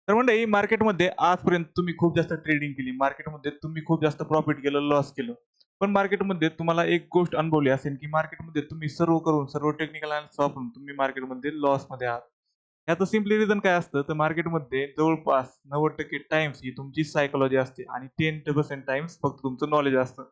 तर मंडळी मार्केटमध्ये आजपर्यंत तुम्ही खूप जास्त ट्रेडिंग केली. मार्केटमध्ये तुम्ही खूप जास्त प्रॉफिट केलं, लॉस केलं. पण मार्केटमध्ये तुम्हाला एक गोष्ट अनुभवली असेल, की मार्केटमध्ये तुम्ही सर्व करून, सर्व टेक्निकल एनालिसिस वापरून तुम्ही मार्केटमध्ये लॉसमध्ये आहात. याचं सिम्पली रिझन काय असतं, तर मार्केटमध्ये जवळपास 90% टाईम्स ही तुमची सायकॉलॉजी असते आणि 10% टाईम्स फक्त तुमचं नॉलेज असतं.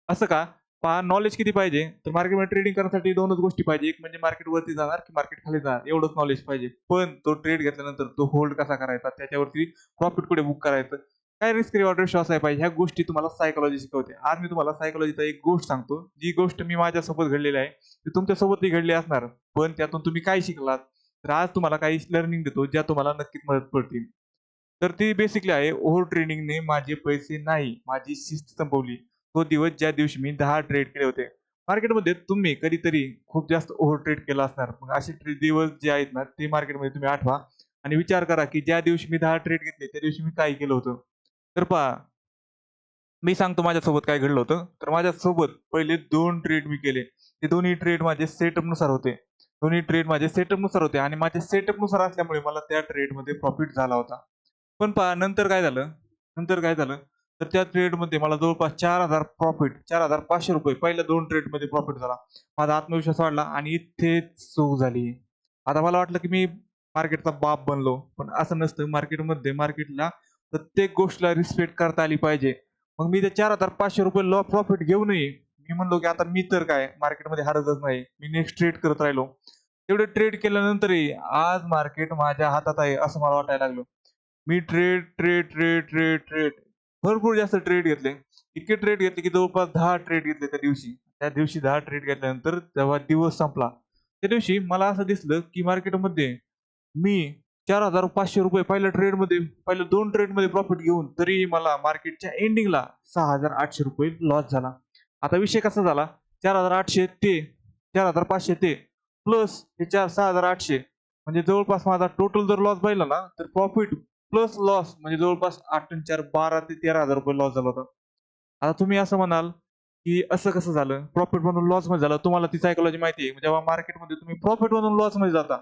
असं का? पहा नॉलेज किती पाहिजे? तर मार्केटमध्ये ट्रेडिंग करण्यासाठी 2च गोष्टी पाहिजे. एक म्हणजे मार्केट वरती जाणार की मार्केट खाली जाणार एवढंच नॉलेज पाहिजे. पण तो ट्रेड घेतल्यानंतर तो होल्ड कसा करायचा? त्याच्यावरती प्रॉफिट कुठे बुक करायचं? काय रिस्क रिवॉर्ड रेशो असायला पाहिजे? ह्या गोष्टी तुम्हाला सायकॉलॉजी शिकवते. आज मी तुम्हाला सायकॉलॉजीचा एक गोष्ट सांगतो. जी गोष्ट मी माझ्यासोबत घडलेली आहे. ती तुमच्यासोबतही घडली असणार. पण त्यातून तुम्ही काय शिकलात? तर आज तुम्हाला काही लर्निंग देतो, ज्या तुम्हाला नक्कीच मदत पडतील. तर ती बेसिकली आहे ओव्हर ट्रेडिंगने माझे पैसे नाही, माझी शिस्त संपवली. तो दिवस ज्या दिवशी मी 10 ट्रेड केले होते. मार्केटमध्ये तुम्ही कधीतरी खूप जास्त ओव्हर ट्रेड केला असणार. मग असे दिवस जे आहेत ना, ते मार्केटमध्ये तुम्ही आठवा आणि विचार करा, की ज्या दिवशी मी 10 ट्रेड घेतले, त्या दिवशी मी काय केलं होतं. तर पहा, मी सांगतो माझ्यासोबत काय घडलं होतं. तर माझ्यासोबत पहिले 2 ट्रेड मी केले. ते दोन्ही ट्रेड माझे सेटअपनुसार होते. दोन्ही ट्रेड माझे सेटअपनुसार होते आणि माझे सेटअपनुसार असल्यामुळे मला त्या ट्रेडमध्ये प्रॉफिट झाला होता. पण पहा नंतर काय झालं, तर त्या ट्रेडमध्ये मला जवळपास 4,000 प्रॉफिट ₹4,500 पहिल्या 2 ट्रेडमध्ये प्रॉफिट झाला. माझा आत्मविश्वास वाढला आणि इथेच चूक झाली. आता मला वाटलं की मी मार्केटचा बाप बनलो. पण असं नसतं. मार्केटला प्रत्येक गोष्टीला रिस्पेक्ट करता आली पाहिजे. मग मी ते ₹4,500 प्रॉफिट घेऊनही मी म्हणलो की आता मी तर काय मार्केटमध्ये हारतच नाही. मी नेक्स्ट ट्रेड करत राहिलो. तेवढे ट्रेड केल्यानंतरही आज मार्केट माझ्या हातात आहे असं मला वाटायला लागलं. मी trade, trade, trade, trade, trade भरपूर जास्त ट्रेड घेतले. इतके ट्रेड घेतले, की जवळपास 10 ट्रेड घेतले त्या दिवशी. त्या दिवशी 10 ट्रेड घेतल्यानंतर जेव्हा दिवस संपला, त्या दिवशी मला असं दिसलं, की मार्केटमध्ये मी ₹4,500 पहिल्या 2 ट्रेडमध्ये प्रॉफिट घेऊन तरीही मला मार्केटच्या एंडिंगला ₹6,800 लॉस झाला. आता विषय कसा झाला 4,800 ते 4,500 ते प्लस हे 6,800 म्हणजे जवळपास माझा टोटल जर लॉस पाहिला ना, तर प्रॉफिट प्लस लॉस म्हणजे जवळपास 8 आणि 4 12 ते ₹13,000 लॉस झाला होता. आता तुम्ही असं म्हणाल, की असं कसं झालं? प्रॉफिट म्हणून लॉसमध्ये झालं. तुम्हाला ती सायकॉलॉजी माहिती आहे. जेव्हा मार्केटमध्ये तुम्ही प्रॉफिट म्हणून लॉसमध्ये जाता,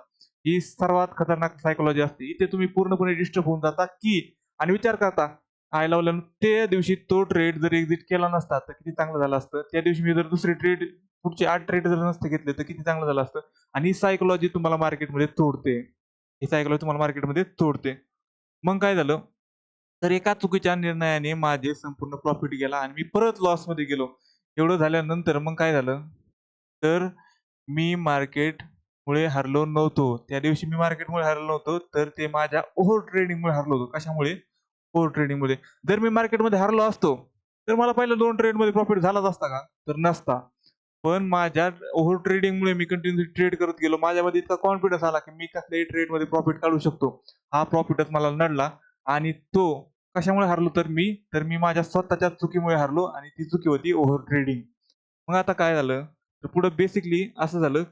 ही सर्वात खतरनाक सायकॉलॉजी असते. इथे तुम्ही पूर्णपणे डिस्टर्ब होऊन जाता, की आणि विचार करता, "आय लावल्यानं त्या दिवशी तो ट्रेड जर एक्झिट केला नसता, तर किती चांगलं झालं असतं. त्या दिवशी मी जर दुसरे ट्रेड पुढचे 8 ट्रेड जर नसते घेतले, तर किती चांगलं झालं असतं." आणि ही सायकॉलॉजी तुम्हाला मार्केटमध्ये तोडते. ही सायकॉलॉजी तुम्हाला मार्केटमध्ये तोडते. मग काय झालं? तर एका चुकीच्या निर्णयाने माझे संपूर्ण प्रॉफिट गेला आणि मी परत लॉसमध्ये गेलो. एवढं झाल्यानंतर मग काय झालं? तर मी मार्केटमुळे हरलो नव्हतो. त्या दिवशी मी मार्केटमुळे हरलो नव्हतो, तर ते माझ्या ओव्हर ट्रेडिंगमुळे हरलो होतो. कशामुळे? ओव्हर ट्रेडिंगमुळे. जर मी मार्केटमध्ये हरलो असतो, तर मला पहिल्या 2 ट्रेडमध्ये प्रॉफिट झालाच असता का? तर नसता. पण माझ्या ओव्हर ट्रेडिंगमुळे मी कंटिन्यूअसली ट्रेड करत गेलो. माझ्यामध्ये इतका कॉन्फिडन्स आला, की मी कसल्याही ट्रेडमध्ये प्रॉफिट काढू शकतो. हा प्रॉफिटच मला नडला आणि तो कशामुळे हारलो तर मी माझ्या स्वतःच्या चुकीमुळे हारलो आणि ती चुकी होती ओव्हर ट्रेडिंग. मग आता काय झालं, तर पुढे बेसिकली असं झालं,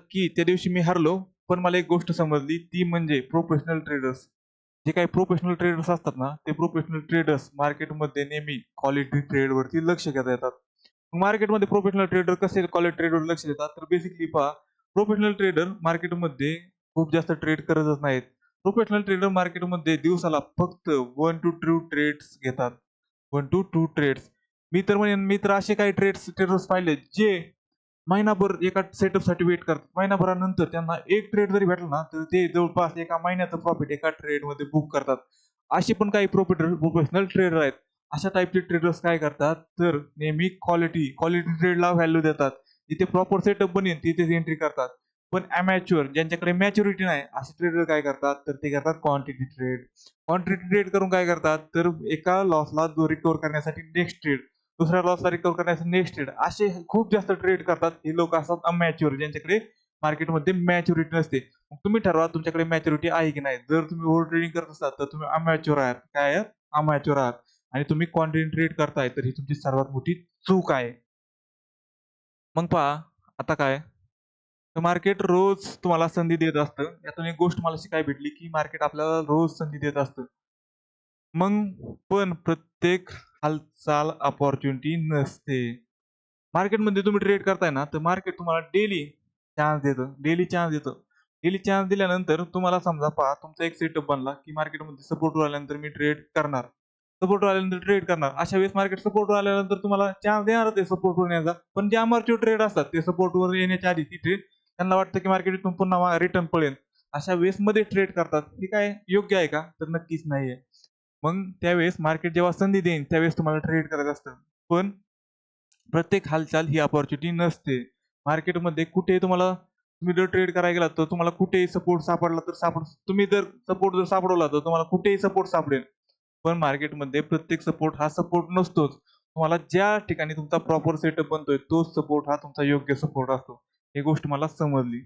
की त्या दिवशी मी हारलो. पण मला एक गोष्ट समजली ती म्हणजे प्रोफेशनल ट्रेडर्स. जे काही प्रोफेशनल ट्रेडर्स असतात ना, ते प्रोफेशनल ट्रेडर्स मार्केटमध्ये नेहमी क्वालिटी ट्रेडवरती लक्ष देत येतात. मार्केटमध्ये प्रोफेशनल ट्रेडर कसे क्वालिटी ट्रेडवर लक्ष देतात, तर बेसिकली पहा प्रोफेशनल ट्रेडर मार्केटमध्ये खूप जास्त ट्रेड करतच नाहीत. प्रोफेशनल ट्रेडर मार्केटमध्ये दिवसाला फक्त 1 to 2 ट्रेड्स घेतात. 1 to 2 ट्रेड्स. मी तर असे काही ट्रेडर्स पाहिले जे महिनाभर एका सेटअपसाठी वेट करतात. महिनाभरानंतर त्यांना एक ट्रेड जरी भेटला ना, तर ते जवळपास एका महिन्याचं प्रॉफिट एका ट्रेडमध्ये बुक करतात. असे पण काही प्रोफेशनल ट्रेडर आहेत. अशा टाइपचे ट्रेडर्स काय करतात, तर नेहमी क्वालिटी ट्रेडला व्हॅल्यू देतात. जिथे प्रॉपर सेटअप बनेल तिथेच एंट्री करतात. पण ज्यांच्याकडे मॅच्युरिटी नाही, असे ट्रेडर काय करतात, तर ते करतात क्वांटिटी ट्रेड. क्वांटिटी ट्रेड करून काय करतात, तर एका लॉसला रिकव्हर करण्यासाठी नेक्स्ट ट्रेड, दुसऱ्या लॉसला रिकव्हर करण्यासाठी नेक्स्ट ट्रेड असे खूप जास्त ट्रेड करतात. हे लोक असतात अमॅच्युअर ज्यांच्याकडे मार्केटमध्ये मॅच्युरिटी नसते. मग तुम्ही ठरवा तुमच्याकडे मॅच्युरिटी आहे की नाही. जर तुम्ही ओव्हर ट्रेडिंग करत असाल तर तुम्ही अमॅच्युअर आहात. काय आहात? अमॅच्युअर आहात आणि तुम्ही क्वांटिटी ट्रेड करताय तर ही तुमची सर्वात मोठी चूक आहे. मग पहा आता काय? तर मार्केट रोज तुम्हाला संधी देत असतं. यातून एक गोष्ट मला शिकायला भेटली, की मार्केट आपल्याला रोज संधी देत असतं. मग पण प्रत्येक हालचाल अपॉर्च्युनिटी नसते. मार्केटमध्ये तुम्ही ट्रेड करताय ना, तर मार्केट तुम्हाला डेली चान्स देतं. डेली चान्स दिल्यानंतर तुम्हाला समजा पहा तुमचा एक सेटअप बनला, की मार्केटमध्ये सपोर्टवर आल्यानंतर मी ट्रेड करणार. सपोर्टवर आल्यानंतर ट्रेड करणार. अशा वेळेस मार्केट सपोर्टवर आल्यानंतर तुम्हाला चान्स देणारच आहे सपोर्टवर येण्याचा. पण जे अमॅच्युअर ट्रेड असतात ते सपोर्टवर येण्याच्या आधी तिथे त्यांना वाटतं, की मार्केट इथून पुन्हा रिटर्न पळेल. अशा वेळेस मध्ये ट्रेड करतात. हे काय योग्य आहे का? तर नक्कीच नाहीये. मग त्यावेळेस मार्केट जेव्हा संधी देईन त्यावेळेस तुम्हाला ट्रेड करायचं असतं. पण प्रत्येक हालचाल ही अपॉर्च्युनिटी नसते. मार्केटमध्ये कुठेही तुम्हाला तुम्ही जर ट्रेड करायला गेलात तर तुम्हाला कुठेही सपोर्ट सापडला तर तुम्ही जर सपोर्ट जर सापडवला तर तुम्हाला कुठेही सपोर्ट सापडेल. पण मार्केटमध्ये प्रत्येक सपोर्ट हा सपोर्ट नसतोच. तुम्हाला ज्या ठिकाणी तुमचा प्रॉपर सेटअप बनतोय तोच सपोर्ट हा तुमचा योग्य सपोर्ट असतो. ही गोष्ट मला समजली.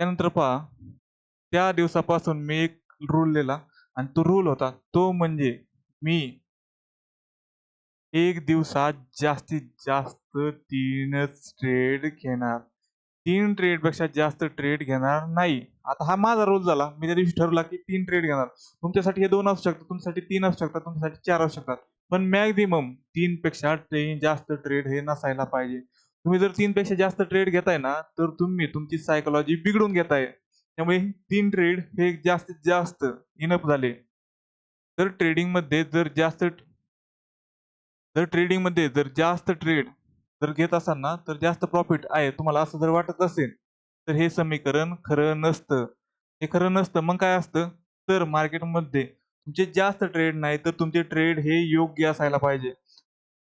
त्यानंतर पहा, त्या दिवसापासून मी एक रूल लिहिला आणि तो रूल होता तो म्हणजे मी एक दिवसात जास्तीत जास्त 3च ट्रेड घेणार. 3 ट्रेडपेक्षा जास्त ट्रेड घेणार नाही. आता हा माझा रूल झाला. मी त्या दिवशी ठरवला, की 3 ट्रेड घेणार. तुमच्यासाठी हे 2 असू शकतात, तुमच्यासाठी 3 असू शकतात, तुमच्यासाठी 4 असू शकतात. पण मॅक्सिमम 3 पेक्षा जास्त ट्रेड हे नसायला पाहिजे. तुम्ही जर 3 पेक्षा जास्त ट्रेड घेताय ना, तर तुम्ही तुमची सायकॉलॉजी बिघडून घेताय. त्यामुळे 3 ट्रेड हे जास्तीत जास्त इनफ झाले. तर ट्रेडिंगमध्ये जर जास्त ट्रेड जर घेत असाल ना, तर जास्त प्रॉफिट आहे तुम्हाला असं जर वाटत असेल, तर हे समीकरण खरं नसतं. हे खरं नसतं. मग काय असतं? तर मार्केटमध्ये तुमचे जास्त ट्रेड नाही, तर तुमचे ट्रेड हे योग्य असायला पाहिजे.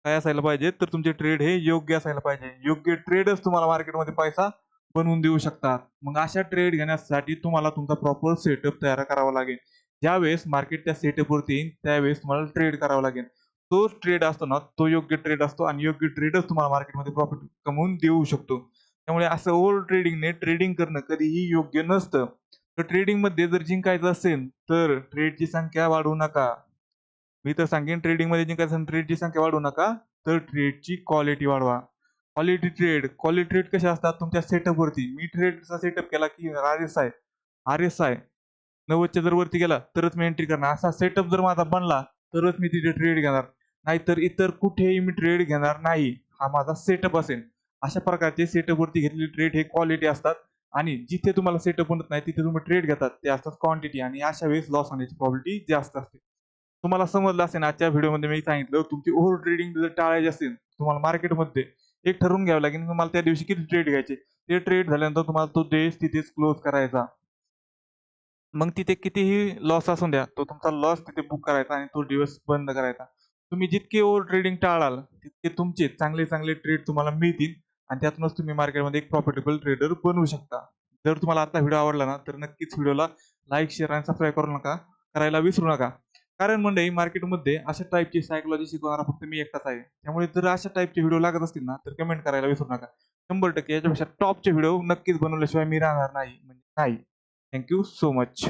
काय असायला पाहिजे? तर तुमचे ट्रेड हे योग्य असायला पाहिजे. योग्य ट्रेडच तुम्हाला मार्केटमध्ये पैसा बनवून देऊ शकतात. मग अशा ट्रेड घेण्यासाठी तुम्हाला तुमचा प्रॉपर सेटअप तयार करावा लागेल. ज्यावेळेस मार्केट त्या सेटअपवरती येईल, त्यावेळेस तुम्हाला ट्रेड करावा लागेल. तोच ट्रेड असतो ना, तो योग्य ट्रेड असतो आणि योग्य ट्रेडच तुम्हाला मार्केटमध्ये प्रॉफिट कमवून देऊ शकतो. त्यामुळे असं ओव्हर ट्रेडिंगने ट्रेडिंग करणं कधीही योग्य नसतं. तर ट्रेडिंगमध्ये जर जिंकायचं असेल, तर ट्रेडची संख्या वाढवू नका. मी तर सांगेन ट्रेडिंगमध्ये जिंकायचं असेल ट्रेडची संख्या वाढवू नका, तर ट्रेडची क्वालिटी वाढवा. क्वालिटी ट्रेड कसे असतात तुमच्या सेटअपवरती. मी ट्रेडचा सेटअप केला की आर-एस-आय 90च्या जर वरती गेला तरच मी एंट्री करणार. असा सेटअप जर माझा बनला तरच मी तिथे ट्रेड घेणार. नाहीतर इतर कुठेही मी ट्रेड घेणार नाही. हा माझा सेटअप असेल. अशा प्रकारचे सेटअपवरती घेतलेले ट्रेड हे क्वालिटी असतात आणि जिथे तुम्हाला सेटअप बनत नाही तिथे तुम्ही ट्रेड घेतात ते असतात क्वांटिटी आणि अशा वेळेस लॉस होण्याची प्रोबॅबिलिटी जास्त असते. तुम्हाला समजलं असेल आजच्या व्हिडिओमध्ये मी सांगितलं तुमची ओव्हर ट्रेडिंग जर टाळायची असेल, तुम्हाला मार्केटमध्ये एक ठरवून घ्यावं लागेल, की तुम्हाला त्या दिवशी किती ट्रेड घ्यायचे. ते ट्रेड झाल्यानंतर तुम्हाला तो देश तिथेच क्लोज करायचा. मग तिथे कितीही लॉस असून द्या, तो तुमचा लॉस तिथे बुक करायचा आणि तो दिवस बंद करायचा. तुम्ही जितके ओव्हर ट्रेडिंग टाळाल, तितके तुमचे चांगले-चांगले ट्रेड तुम्हाला मिळतील आणि त्यातूनच तुम्ही मार्केटमध्ये एक प्रॉफिटेबल ट्रेडर बनवू शकता. जर तुम्हाला आजचा व्हिडिओ आवडला ना, तर नक्कीच व्हिडिओला लाईक, शेअर आणि सबस्क्राईब करायला विसरू नका. कारण मंडळी मार्केटमध्ये अशा टाईपची सायकॉलॉजी शिकवणारा फक्त मी एकटाच आहे. त्यामुळे जर अशा टाईपचे व्हिडिओ लागत असतील ना, तर कमेंट करायला विसरू नका. 100% याच्यापेक्षा टॉपचे व्हिडिओ नक्कीच बनवल्याशिवाय मी राहणार नाही. म्हणजे नाही. Thank so much.